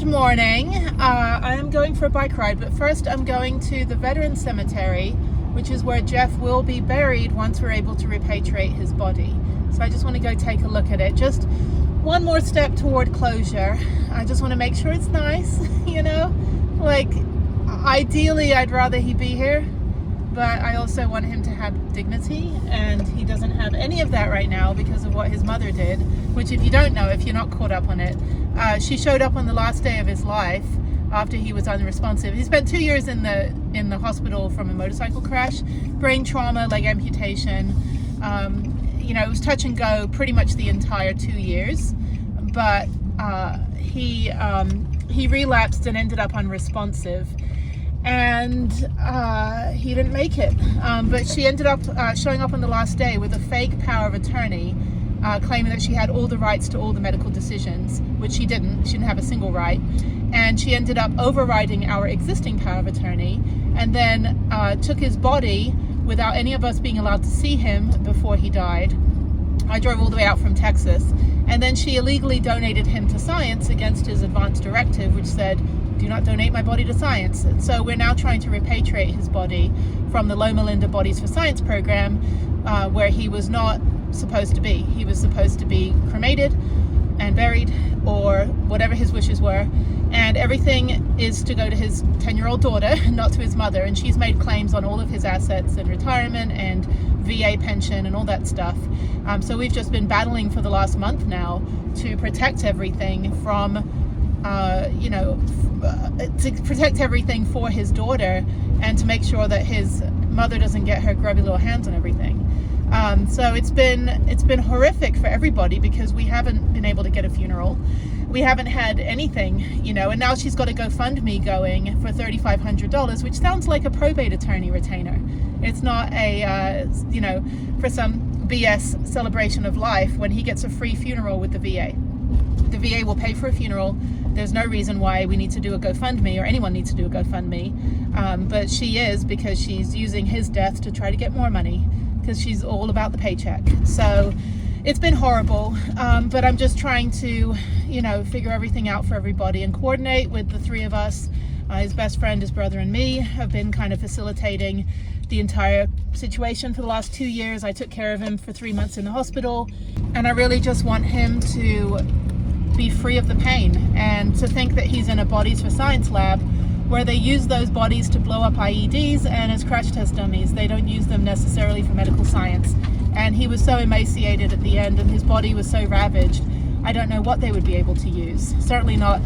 Good morning. I am going for a bike ride, but first I'm going to the Veterans Cemetery, which is where Jeff will be buried once we're able to repatriate his body. So I just want to go take a look at it. Just one more step toward closure. I just want to make sure it's nice, you know? Like, ideally I'd rather he be here, but I also want him to have dignity, and he doesn't have any of that right now because of what his mother did, which, if you don't know, if you're not caught up on it, she showed up on the last day of his life after he was unresponsive. He spent 2 years in the hospital from a motorcycle crash, brain trauma, leg amputation. You know, it was touch and go pretty much the entire 2 years, but he relapsed and ended up unresponsive, and he didn't make it. But she ended up showing up on the last day with a fake power of attorney, claiming that she had all the rights to all the medical decisions, which she didn't. She didn't have a single right. And she ended up overriding our existing power of attorney, and then took his body without any of us being allowed to see him before he died. I drove all the way out from Texas, and then she illegally donated him to science against his advance directive, which said, do not donate my body to science. And so we're now trying to repatriate his body from the Loma Linda Bodies for Science program, where he was not supposed to be. He was supposed to be cremated and buried, or whatever his wishes were, and everything is to go to his 10-year-old daughter, not to his mother, and she's made claims on all of his assets and retirement and VA pension and all that stuff. So we've just been battling for the last month now to protect everything from to protect everything for his daughter, and to make sure that his mother doesn't get her grubby little hands on everything. So it's been horrific for everybody, because we haven't been able to get a funeral. We haven't had anything, you know, and now she's got a GoFundMe going for $3,500, which sounds like a probate attorney retainer. It's not a, you know, for some BS celebration of life when he gets a free funeral with the VA. The VA will pay for a funeral. There's no reason why we need to do a GoFundMe, or anyone needs to do a GoFundMe. But she is, because she's using his death to try to get more money, because she's all about the paycheck. So it's been horrible, but I'm just trying to, you know, figure everything out for everybody and coordinate with the three of us. His best friend, his brother, and me have been kind of facilitating the entire situation for the last 2 years. I took care of him for 3 months in the hospital, and I really just want him to be free of the pain, and to think that he's in a Bodies for Science lab where they use those bodies to blow up IEDs and as crash test dummies. They don't use them necessarily for medical science. And he was so emaciated at the end, and his body was so ravaged, I don't know what they would be able to use. Certainly not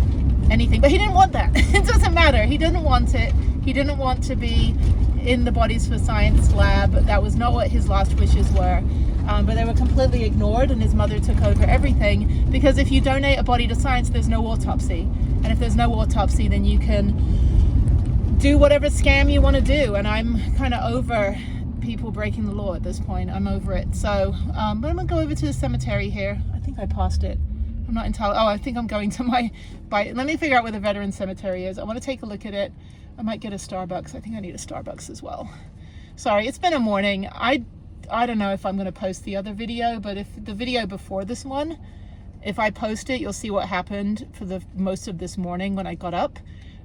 anything. But he didn't want that. It doesn't matter. He didn't want it. He didn't want to be in the Bodies for Science lab. That was not what his last wishes were. But they were completely ignored, and his mother took over everything, because if you donate a body to science, there's no autopsy. And if there's no autopsy, then you can do whatever scam you want to do. And I'm kind of over people breaking the law at this point. I'm over it. So, but I'm going to go over to the cemetery here. I think I passed it. I'm not entirely, I think I'm going to my bike. Let me figure out where the Veteran Cemetery is. I want to take a look at it. I might get a Starbucks. I think I need a Starbucks as well. Sorry, it's been a morning. I don't know if I'm going to post the other video, but if the video before this one, if I post it, you'll see what happened for the most of this morning when I got up.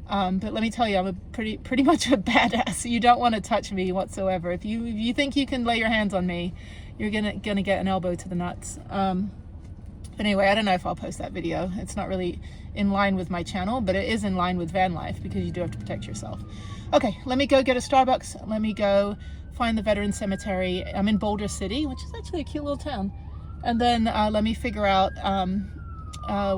But let me tell you, I'm a pretty much a badass. You don't want to touch me whatsoever. If you think you can lay your hands on me, you're gonna get an elbow to the nuts. But anyway, I don't know if I'll post that video. It's not really in line with my channel, but it is in line with van life, because you do have to protect yourself. Okay, let me go get a Starbucks. Let me go find the Veteran Cemetery. I'm in Boulder City, which is actually a cute little town. And then let me figure out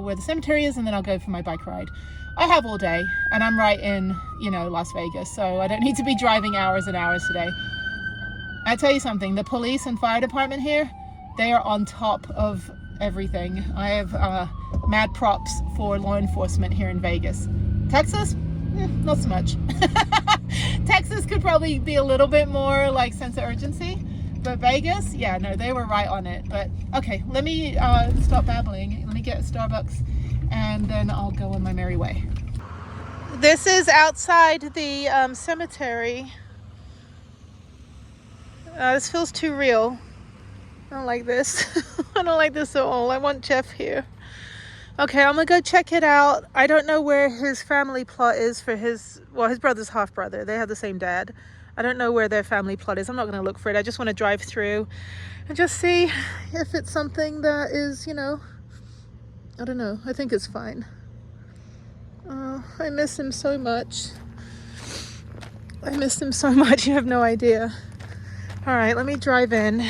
where the cemetery is, and then I'll go for my bike ride. I have all day, and I'm right in, you know, Las Vegas, so I don't need to be driving hours and hours today. I tell you something, the police and fire department here, they are on top of everything. I have mad props for law enforcement here in Vegas. Texas? Not so much. Texas could probably be a little bit more like sense of urgency, but Vegas, yeah, no, they were right on it. But okay, let me stop babbling. Let me get a Starbucks, and then I'll go on my merry way. This is outside the cemetery. This feels too real. I don't like this. I don't like this at all. I want Jeff here. Okay, I'm gonna go check it out. I don't know where his family plot is for his brother's half brother. They have the same dad. I don't know where their family plot is. I'm not gonna look for it. I just want to drive through and just see if it's something that is, you know, I don't know. I think it's fine. I miss him so much. I miss him so much. You have no idea. All right, let me drive in.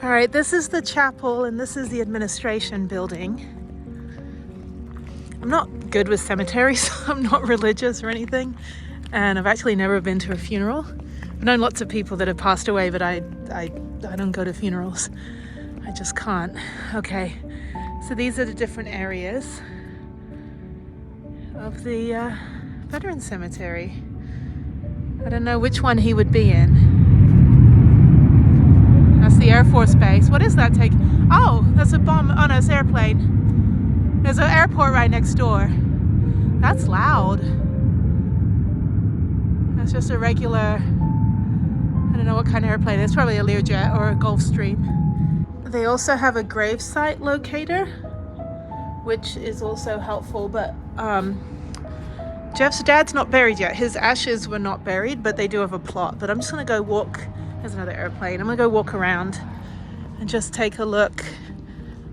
All right, this is the chapel and this is the administration building. I'm not good with cemeteries. I'm not religious or anything. And I've actually never been to a funeral. I've known lots of people that have passed away, but I don't go to funerals. I just can't. Okay, so these are the different areas of the veteran cemetery. I don't know which one he would be in. That's the Air Force Base. What is that take? Oh, that's a bomb. Oh no, it's an airplane. There's an airport right next door. That's loud. That's just a regular, I don't know what kind of airplane. It's probably a Learjet or a Gulfstream. They also have a gravesite locator, which is also helpful, but Jeff's dad's not buried yet. His ashes were not buried, but they do have a plot. But I'm just gonna go walk. There's another airplane. I'm gonna go walk around and just take a look.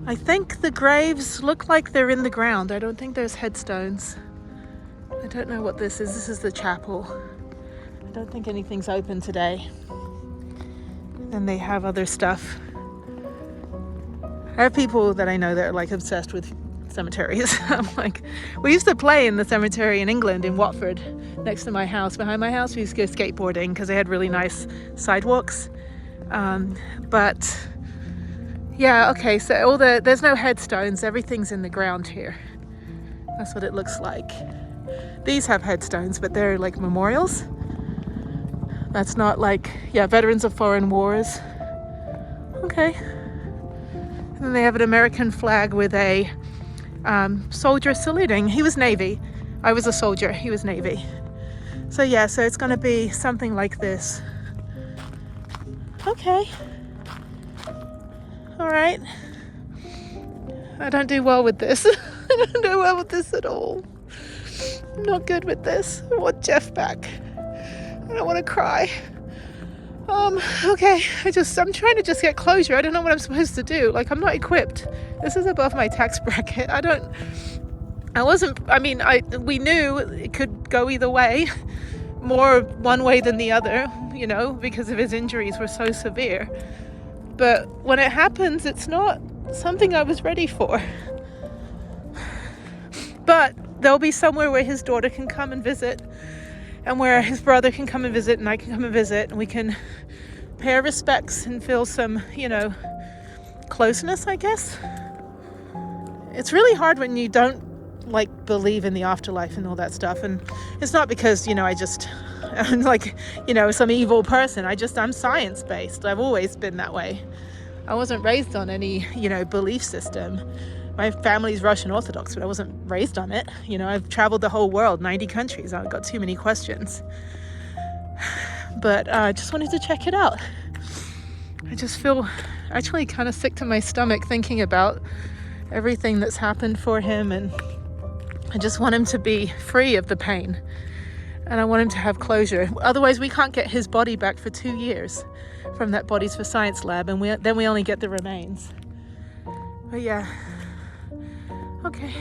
I think the graves look like they're in the ground. I don't think there's headstones. I don't know what this is. This is the chapel. I don't think anything's open today. And they have other stuff. I have people that I know that are like obsessed with cemeteries. I'm like, we used to play in the cemetery in England, in Watford, next to my house. Behind my house, we used to go skateboarding because they had really nice sidewalks. But yeah, okay, so there's no headstones. Everything's in the ground here. That's what it looks like. These have headstones, but they're like memorials. That's not like, yeah, veterans of foreign wars. Okay. And then they have an American flag with a soldier saluting. He was Navy. I was a soldier. He was Navy. So yeah, so it's going to be something like this. Okay. All right. I don't do well with this. I don't do well with this at all. I'm not good with this. I want Jeff back. I don't want to cry. Okay, I'm trying to just get closure. I don't know what I'm supposed to do. Like, I'm not equipped. This is above my tax bracket. We knew it could go either way, more one way than the other, you know, because of his injuries were so severe. But when it happens, it's not something I was ready for. But there'll be somewhere where his daughter can come and visit, and where his brother can come and visit, and I can come and visit, and we can pay our respects and feel some, you know, closeness, I guess. It's really hard when you don't, like, believe in the afterlife and all that stuff. And it's not because, you know, I'm like, you know, some evil person. I'm science-based. I've always been that way. I wasn't raised on any, you know, belief system. My family's Russian Orthodox, but I wasn't raised on it. You know, I've traveled the whole world, 90 countries. I've got too many questions. But I just wanted to check it out. I just feel actually kind of sick to my stomach thinking about everything that's happened for him, and I just want him to be free of the pain. And I want him to have closure. Otherwise, we can't get his body back for 2 years from that Bodies for Science lab, and then we only get the remains. But yeah. Okay.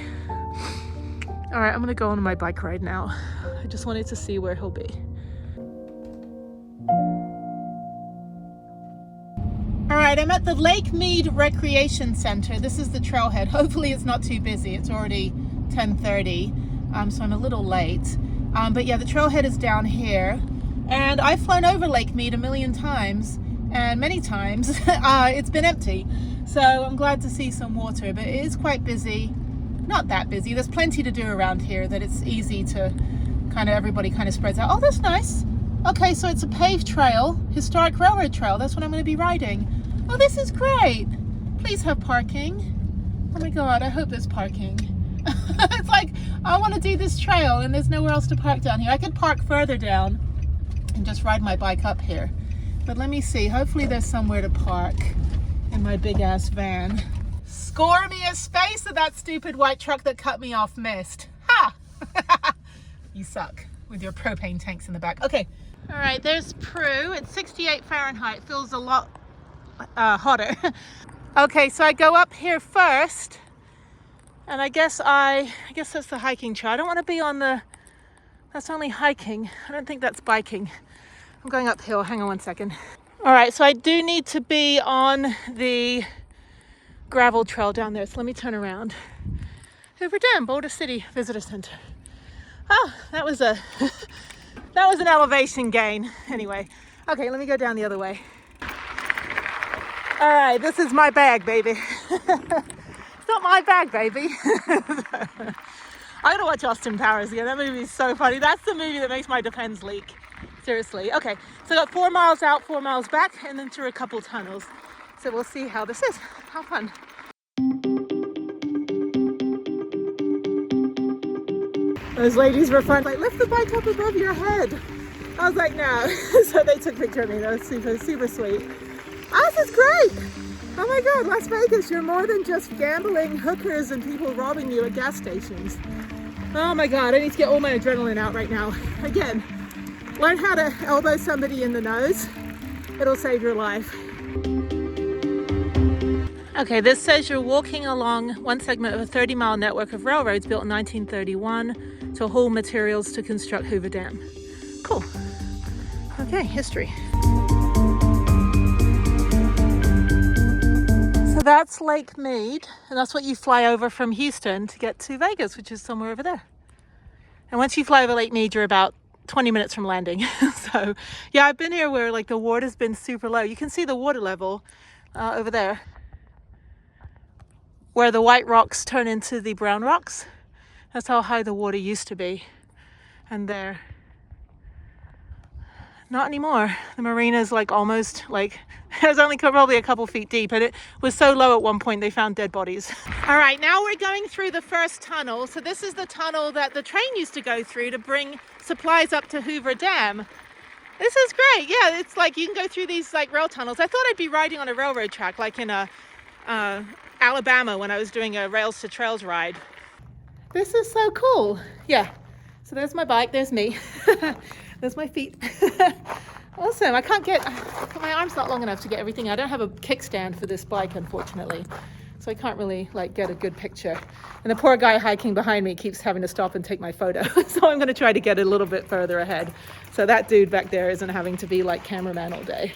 All right, I'm gonna go on my bike ride now. I just wanted to see where he'll be. All right, I'm at the Lake Mead Recreation Center. This is the trailhead. Hopefully it's not too busy. It's already 10:30, so I'm a little late. But yeah, the trailhead is down here. And I've flown over Lake Mead a million times, and many times it's been empty. So I'm glad to see some water, but it is quite busy. Not that busy. There's plenty to do around here that it's easy to everybody kind of spreads out. Oh, that's nice. Okay, so it's a paved trail, historic railroad trail. That's what I'm going to be riding. Oh, this is great. Please have parking. Oh my God, I hope there's parking. It's like, I want to do this trail and there's nowhere else to park down here. I could park further down and just ride my bike up here. But let me see, hopefully there's somewhere to park. in my big ass van. Score me a space that that stupid white truck that cut me off missed. Ha! You suck with your propane tanks in the back. Okay. All right, there's Peru. It's 68 Fahrenheit. Feels a lot hotter. Okay, so I go up here first, and I guess that's the hiking trail. I don't want to be on the, that's only hiking. I don't think that's biking. I'm going uphill. Hang on one second. All right, so I do need to be on the gravel trail down there. So let me turn around. Hoover Dam, Boulder City Visitor Center. Oh, that was an elevation gain. Anyway, okay, let me go down the other way. All right, this is my bag, baby. It's not my bag, baby. I gotta watch Austin Powers again. That movie is so funny. That's the movie that makes my Depends leak. Seriously. Okay, so I got 4 miles out, 4 miles back, and then through a couple tunnels. So we'll see how this is. How fun. Those ladies were fun. Like, lift the bike up above your head. I was like, no. So they took a picture of me. That was super, super sweet. Oh, this is great. Oh my God, Las Vegas, you're more than just gambling, hookers, and people robbing you at gas stations. Oh my God, I need to get all my adrenaline out right now. Again, learn how to elbow somebody in the nose. It'll save your life. Okay, this says you're walking along one segment of a 30-mile network of railroads built in 1931 to haul materials to construct Hoover Dam. Cool. Okay, history. So that's Lake Mead, and that's what you fly over from Houston to get to Vegas, which is somewhere over there. And once you fly over Lake Mead, you're about 20 minutes from landing. So yeah, I've been here where like the water's been super low. You can see the water level over there, where the white rocks turn into the brown rocks. That's how high the water used to be. And there, not anymore. The marina's like almost like, it was only probably a couple feet deep, and it was so low at one point they found dead bodies. All right, now we're going through the first tunnel. So this is the tunnel that the train used to go through to bring supplies up to Hoover Dam. This is great. Yeah, it's like you can go through these like rail tunnels. I thought I'd be riding on a railroad track like in Alabama when I was doing a Rails to Trails ride. This is so cool. Yeah, so there's my bike, there's me. There's my feet. Awesome. I can't get, my arm's not long enough to get everything. I don't have a kickstand for this bike, unfortunately. So I can't really like get a good picture. And the poor guy hiking behind me keeps having to stop and take my photo. So I'm going to try to get a little bit further ahead. So that dude back there isn't having to be like cameraman all day.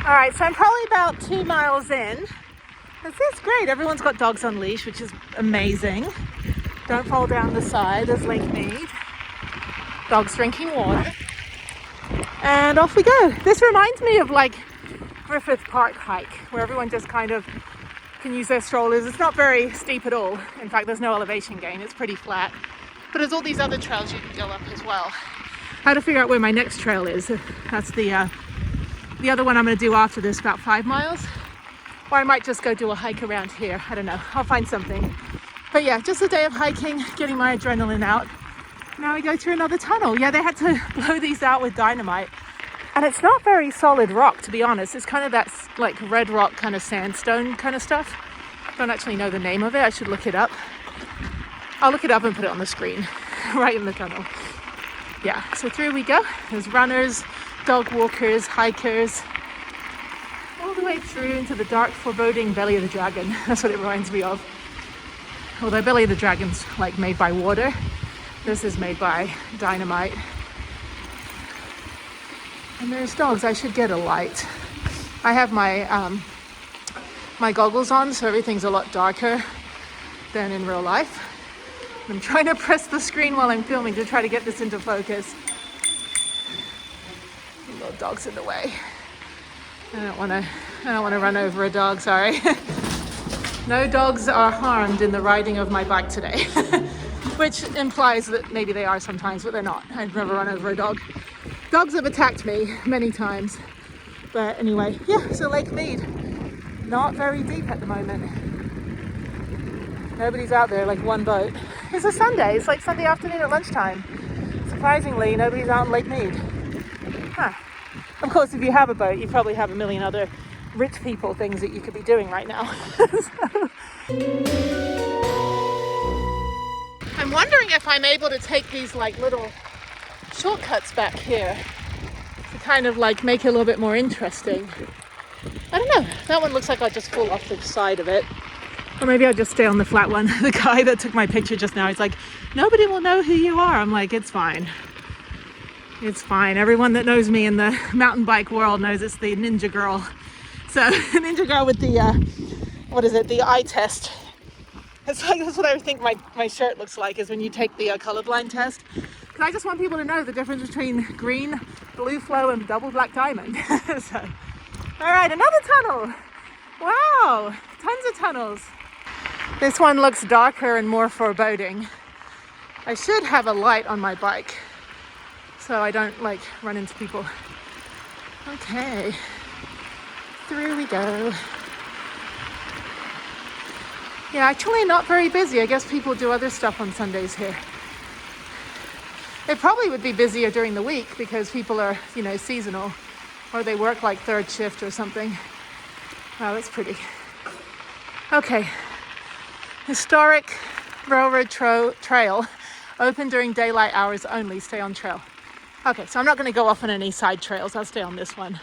All right, so I'm probably about 2 miles in. This is great. Everyone's got dogs on leash, which is amazing. Don't fall down the side. There's Lake Mead. Dogs drinking water. And off we go. This reminds me of like Griffith Park hike, where everyone just kind of can use their strollers. It's not very steep at all. In fact, there's no elevation gain. It's pretty flat. But there's all these other trails you can go up as well. I had to figure out where my next trail is. That's the other one I'm going to do after this, about 5 miles. Or I might just go do a hike around here. I don't know. I'll find something. But yeah, just a day of hiking, getting my adrenaline out. Now we go through another tunnel. Yeah, they had to blow these out with dynamite. And it's not very solid rock, to be honest. It's kind of that like red rock kind of sandstone kind of stuff. Don't actually know the name of it. I should look it up. I'll look it up and put it on the screen right in the tunnel. Yeah, so through we go. There's runners, dog walkers, hikers, all the way through into the dark, foreboding belly of the dragon. That's what it reminds me of. Although belly of the dragon's like made by water, this is made by dynamite. And there's dogs. I should get a light. I have my my goggles on, so everything's a lot darker than in real life. I'm trying to press the screen while I'm filming to try to get this into focus. Little dog's in the way. I don't want to run over a dog, sorry. No dogs are harmed in the riding of my bike today. Which implies that maybe they are sometimes, but they're not. I've never run over a dog. Dogs have attacked me many times. But anyway, yeah, so Lake Mead, not very deep at the moment. Nobody's out there, like one boat. It's a Sunday, it's like Sunday afternoon at lunchtime. Surprisingly, nobody's out in Lake Mead. Huh. Of course, if you have a boat, you probably have a million other rich people things that you could be doing right now. I'm wondering if I'm able to take these like little shortcuts back here to kind of like make it a little bit more interesting. I don't know. That one looks like I'll just fall off the side of it. Or maybe I'll just stay on the flat one. The guy that took my picture just now, he's like, nobody will know who you are. I'm like, it's fine. It's fine. Everyone that knows me in the mountain bike world knows it's the ninja girl. So ninja girl with the, what is it? The eye test. It's like, that's what I think my shirt looks like, is when you take the colorblind test. Because I just want people to know the difference between green, blue flow and double black diamond. So, all right, another tunnel. Wow, tons of tunnels. This one looks darker and more foreboding. I should have a light on my bike so I don't like run into people. Okay, through we go. Yeah, actually not very busy. I guess people do other stuff on Sundays here. It probably would be busier during the week because people are, you know, seasonal, or they work like third shift or something. Wow, that's pretty. Okay. Historic railroad trail, open during daylight hours only, stay on trail. Okay, so I'm not going to go off on any side trails, I'll stay on this one.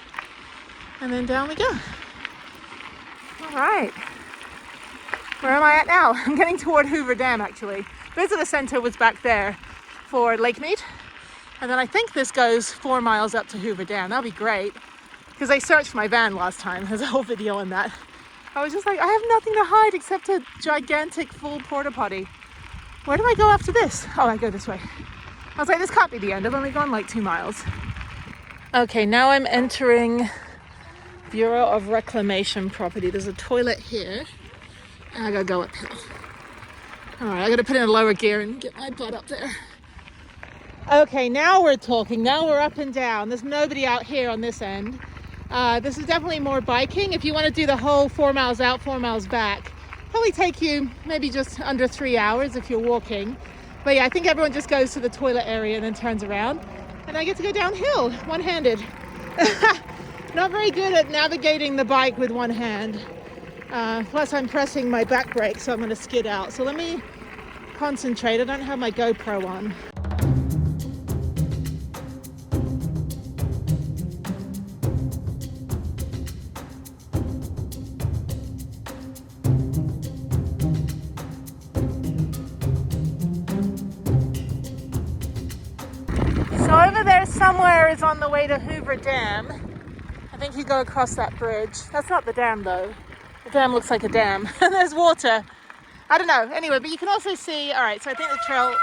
And then down we go. All right. Where am I at now? I'm getting toward Hoover Dam, actually. Visitor Center was back there for Lake Mead. And then I think this goes 4 miles up to Hoover Dam. That'll be great. Because I searched my van last time. There's a whole video on that. I was just like, I have nothing to hide except a gigantic full porta potty. Where do I go after this? Oh, I go this way. I was like, this can't be the end. I've only gone like 2 miles. Okay, now I'm entering Bureau of Reclamation property. There's a toilet here. And I gotta go uphill. All right, I gotta put in a lower gear and get my butt up there. Okay, now we're talking. Now we're up and down. There's nobody out here on this end. This is definitely more biking. If you want to do the whole 4 miles out, 4 miles back, probably take you maybe just under 3 hours if you're walking. But yeah, I think everyone just goes to the toilet area and then turns around. And I get to go downhill, one-handed. Not very good at navigating the bike with one hand. Plus I'm pressing my back brake, so I'm going to skid out. So let me concentrate. I don't have my GoPro on. So over there somewhere is on the way to Hoover Dam. I think you go across that bridge. That's not the dam though. The dam looks like a dam. And there's water. I don't know. Anyway, but you can also see, all right, so I think the trail...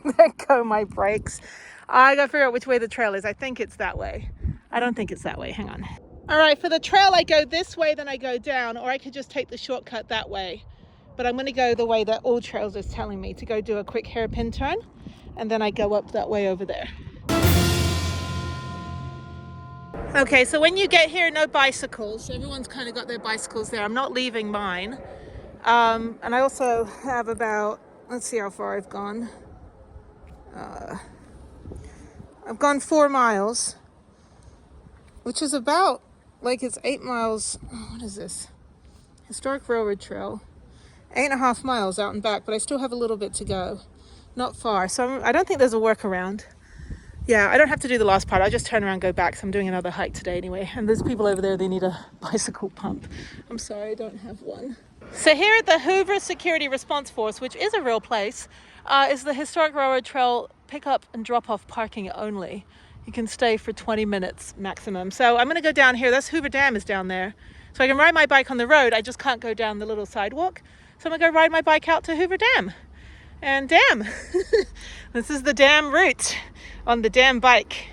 Oh. There go my brakes. I gotta figure out which way the trail is. I think it's that way. I don't think it's that way. Hang on. All right, for the trail, I go this way, then I go down, or I could just take the shortcut that way. But I'm going to go the way that All Trails is telling me to go do a quick hairpin turn. And then I go up that way over there. Okay, so when you get here, no bicycles. Everyone's kind of got their bicycles there. I'm not leaving mine. And I also have about, let's see how far I've gone. I've gone 4 miles, which is about, like it's 8 miles. Oh, what is this? Historic Railroad Trail. 8.5 miles out and back, but I still have a little bit to go. Not far. So I don't think there's a workaround. Yeah, I don't have to do the last part. I'll just turn around and go back. So I'm doing another hike today anyway. And there's people over there, they need a bicycle pump. I'm sorry, I don't have one. So here at the Hoover Security Response Force, which is a real place, is the Historic Railroad Trail pick-up and drop-off parking only. You can stay for 20 minutes maximum. So I'm going to go down here. That's Hoover Dam is down there. So I can ride my bike on the road. I just can't go down the little sidewalk. So I'm going to go ride my bike out to Hoover Dam. And damn, this is the dam route on the dam bike.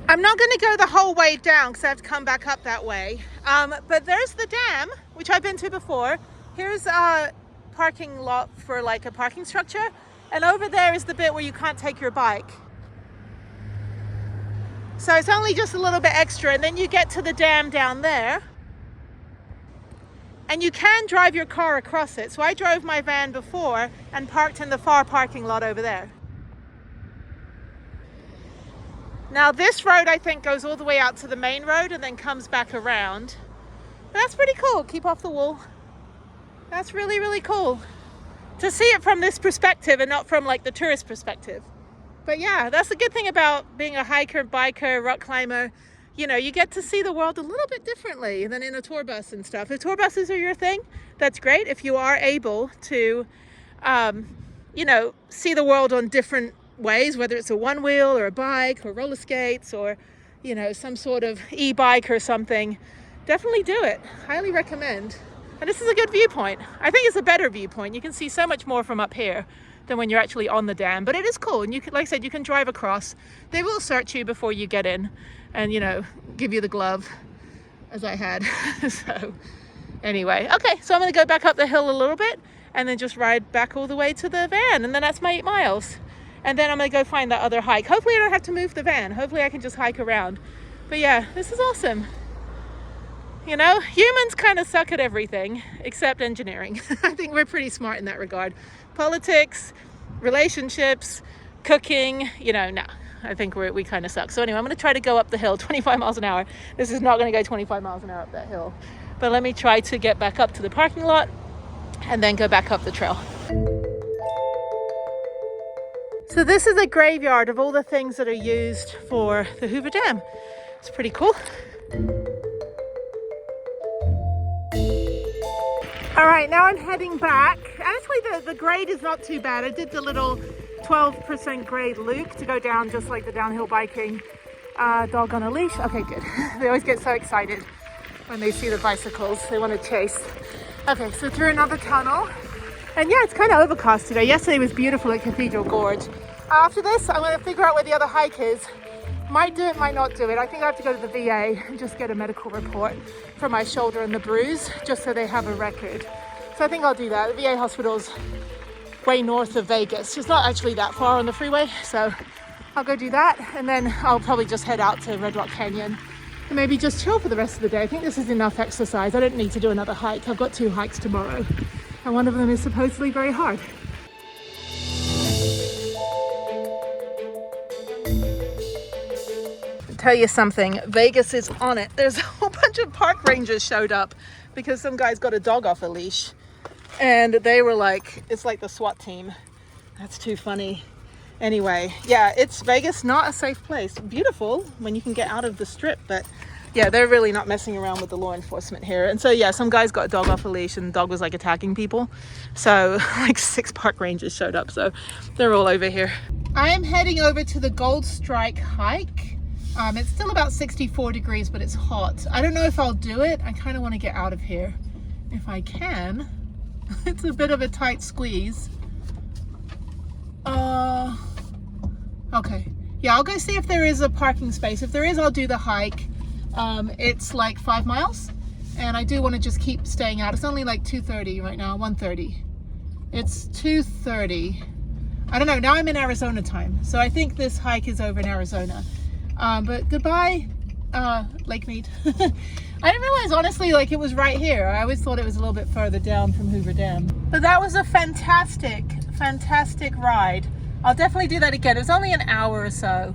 I'm not going to go the whole way down because I have to come back up that way. But there's the dam, which I've been to before. Here's a parking lot for like a parking structure. And over there is the bit where you can't take your bike. So it's only just a little bit extra, and then you get to the dam down there. And you can drive your car across it. So I drove my van before and parked in the far parking lot over there. Now this road I think goes all the way out to the main road and then comes back around. But that's pretty cool. Keep off the wall. That's really, really cool to see it from this perspective and not from like the tourist perspective. But yeah, that's the good thing about being a hiker, biker, rock climber. You know, you get to see the world a little bit differently than in a tour bus and stuff. If tour buses are your thing, that's great. If you are able to, you know, see the world on different ways, whether it's a one wheel or a bike or roller skates or, you know, some sort of e-bike or something, definitely do it. Highly recommend. And this is a good viewpoint. I think it's a better viewpoint. You can see so much more from up here than when you're actually on the dam, but it is cool. And you can, like I said, you can drive across. They will search you before you get in and, you know, give you the glove as I had. So anyway, okay, so I'm gonna go back up the hill a little bit and then just ride back all the way to the van, and then that's my 8 miles. And then I'm gonna go find that other hike. Hopefully I don't have to move the van. Hopefully I can just hike around. But yeah, this is awesome. You know, humans kind of suck at everything except engineering. I think we're pretty smart in that regard. Politics, relationships, cooking, you know, no, I think we kind of suck. So anyway, I'm going to try to go up the hill 25 miles an hour. This is not going to go 25 miles an hour up that hill. But let me try to get back up to the parking lot and then go back up the trail. So this is a graveyard of all the things that are used for the Hoover Dam. It's pretty cool. All right, now I'm heading back. Actually, the grade is not too bad. I did the little 12% grade loop to go down, just like the downhill biking. Dog on a leash. Okay, good. They always get so excited when they see the bicycles. They want to chase. Okay, so through another tunnel. And yeah, it's kind of overcast today. Yesterday was beautiful at Cathedral Gorge. After this, I'm going to figure out where the other hike is. Might do it, might not do it. I think I have to go to the VA and just get a medical report for my shoulder and the bruise, just so they have a record. So I think I'll do that. The VA hospital's way north of Vegas. It's not actually that far on the freeway, so I'll go do that. And then I'll probably just head out to Red Rock Canyon and maybe just chill for the rest of the day. I think this is enough exercise. I don't need to do another hike. I've got 2 hikes tomorrow, and one of them is supposedly very hard. Tell you something, Vegas is on it. There's a whole bunch of park rangers showed up because some guy's got a dog off a leash, and they were like, it's like the SWAT team. That's too funny. Anyway, yeah, it's Vegas, not a safe place. Beautiful when you can get out of the strip, but yeah, they're really not messing around with the law enforcement here. And so yeah, some guy's got a dog off a leash and the dog was like attacking people. So like 6 park rangers showed up, so they're all over here. I am heading over to the Gold Strike hike. It's still about 64 degrees, but it's hot. I don't know if I'll do it. I kind of want to get out of here if I can. It's a bit of a tight squeeze. Okay. Yeah, I'll go see if there is a parking space. If there is, I'll do the hike. It's like 5 miles, and I do want to just keep staying out. It's only like 2:30 right now, 1:30. It's 2:30. I don't know. Now I'm in Arizona time, so I think this hike is over in Arizona. But goodbye, Lake Mead. I didn't realize, honestly, like it was right here. I always thought it was a little bit further down from Hoover Dam. But that was a fantastic ride. I'll definitely do that again. It was only an hour or so,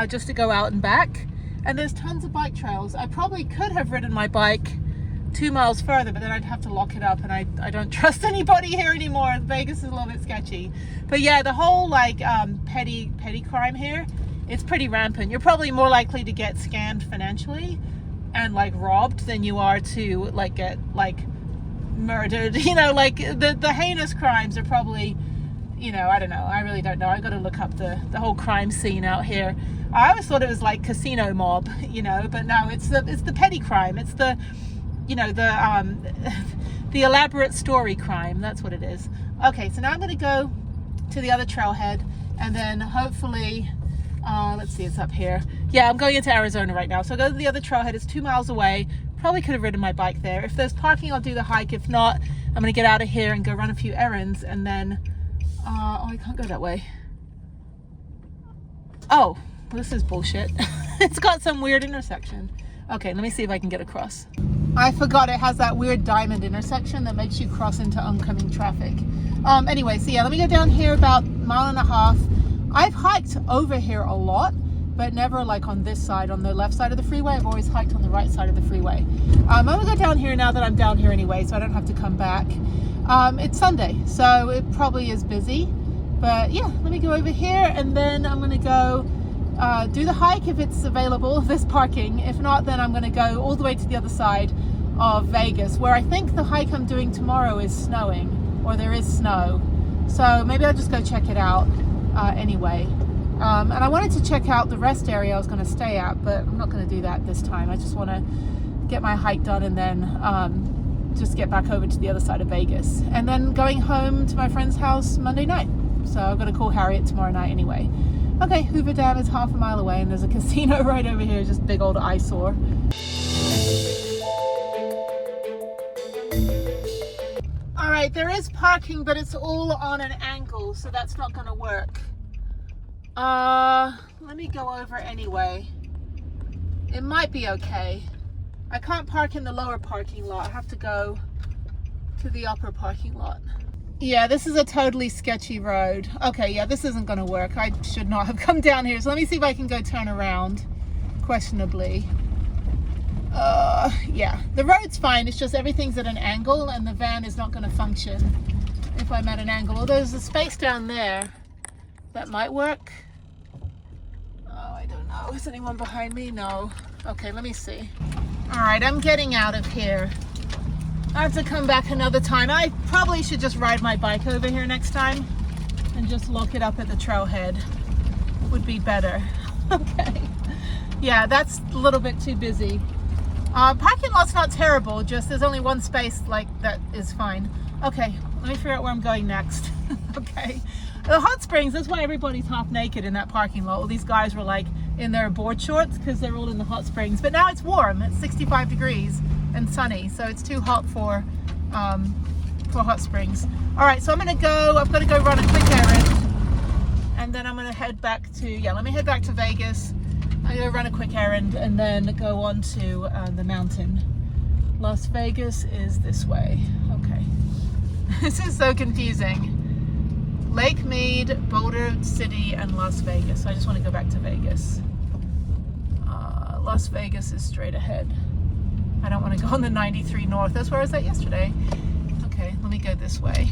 just to go out and back. And there's tons of bike trails. I probably could have ridden my bike 2 miles further, but then I'd have to lock it up, and I don't trust anybody here anymore. Vegas is a little bit sketchy. But yeah, the whole like petty crime here, it's pretty rampant. You're probably more likely to get scammed financially and like robbed than you are to like get like murdered. You know, like the heinous crimes are probably, you know, I don't know. I really don't know. I got to look up the whole crime scene out here. I always thought it was like casino mob, you know, but no, it's the petty crime. It's the, you know, the elaborate story crime. That's what it is. Okay, so now I'm going to go to the other trailhead, and then hopefully, let's see, it's up here. Yeah, I'm going into Arizona right now. So I'll go to the other trailhead. It's 2 miles away. Probably could have ridden my bike there. If there's parking, I'll do the hike. If not, I'm going to get out of here and go run a few errands, and then Oh, I can't go that way. Oh, this is bullshit. It's got some weird intersection. Okay, let me see if I can get across. I forgot it has that weird diamond intersection that makes you cross into oncoming traffic. Anyway, so yeah, let me go down here about 1.5 miles. I've hiked over here a lot, but never like on this side, on the left side of the freeway. I've always hiked on the right side of the freeway. I'm gonna go down here now that I'm down here anyway, so I don't have to come back. It's Sunday, so it probably is busy. But yeah, let me go over here and then I'm gonna go do the hike if it's available, this parking. If not, then I'm gonna go all the way to the other side of Vegas, where I think the hike I'm doing tomorrow is snowing, or there is snow. So maybe I'll just go check it out anyway. And I wanted to check out the rest area I was gonna stay at, but I'm not gonna do that this time. I just wanna get my hike done and then just get back over to the other side of Vegas. And then going home to my friend's house Monday night. So I've got to call Harriet tomorrow night anyway. Okay, Hoover Dam is 1/2 mile away and there's a casino right over here, just big old eyesore. All right, there is parking, but it's all on an angle, so that's not gonna work. Let me go over anyway. It might be okay. I can't park in the lower parking lot. I have to go to the upper parking lot. Yeah, this is a totally sketchy road. Okay, yeah, this isn't gonna work. I should not have come down here. So let me see if I can go turn around, questionably. Yeah, the road's fine. It's just everything's at an angle and the van is not gonna function if I'm at an angle. Although there's a space down there that might work. Oh, I don't know. Is anyone behind me? No. Okay, let me see. All right, I'm getting out of here. I have to come back another time. I probably should just ride my bike over here next time and just lock it up at the trailhead. Would be better. Okay. Yeah, that's a little bit too busy. Parking lot's not terrible, just there's only one space like that is fine. Okay, let me figure out where I'm going next. Okay. The hot springs, that's why everybody's half naked in that parking lot. All these guys were like in their board shorts because they're all in the hot springs. But now it's warm, it's 65 degrees and sunny, so it's too hot for hot springs. All right, so I've got to go run a quick errand, and then I'm gonna head back to, let me head back to Vegas. I'm gonna run a quick errand and then go on to the mountain. Las Vegas is this way. Okay. This is so confusing. Lake Mead, Boulder City, and Las Vegas. I just want to go back to Vegas. Las Vegas is straight ahead. I don't want to go on the 93 North. That's where I was at yesterday. Okay, let me go this way.